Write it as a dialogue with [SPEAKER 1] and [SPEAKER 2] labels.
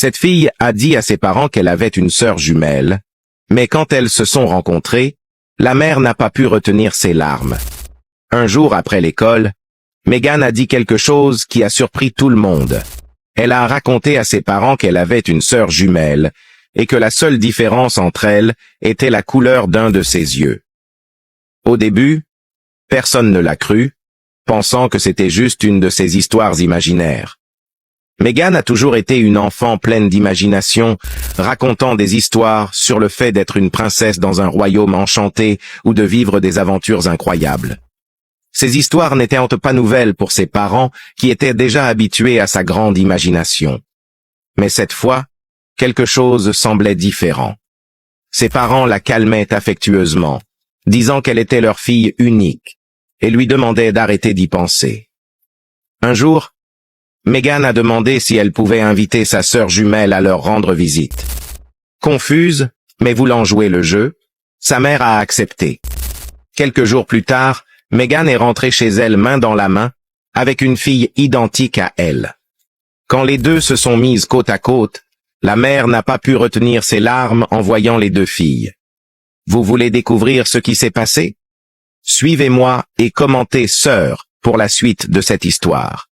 [SPEAKER 1] Cette fille a dit à ses parents qu'elle avait une sœur jumelle, mais quand elles se sont rencontrées, la mère n'a pas pu retenir ses larmes. Un jour après l'école, Megan a dit quelque chose qui a surpris tout le monde. Elle a raconté à ses parents qu'elle avait une sœur jumelle et que la seule différence entre elles était la couleur d'un de ses yeux. Au début, personne ne l'a cru, pensant que c'était juste une de ses histoires imaginaires. Megan a toujours été une enfant pleine d'imagination, racontant des histoires sur le fait d'être une princesse dans un royaume enchanté ou de vivre des aventures incroyables. Ces histoires n'étaient pas nouvelles pour ses parents qui étaient déjà habitués à sa grande imagination. Mais cette fois, quelque chose semblait différent. Ses parents la calmaient affectueusement, disant qu'elle était leur fille unique, et lui demandaient d'arrêter d'y penser. Un jour, Megan a demandé si elle pouvait inviter sa sœur jumelle à leur rendre visite. Confuse, mais voulant jouer le jeu, sa mère a accepté. Quelques jours plus tard, Megan est rentrée chez elle main dans la main, avec une fille identique à elle. Quand les deux se sont mises côte à côte, la mère n'a pas pu retenir ses larmes en voyant les deux filles. Vous voulez découvrir ce qui s'est passé? Suivez-moi et commentez Sœur pour la suite de cette histoire.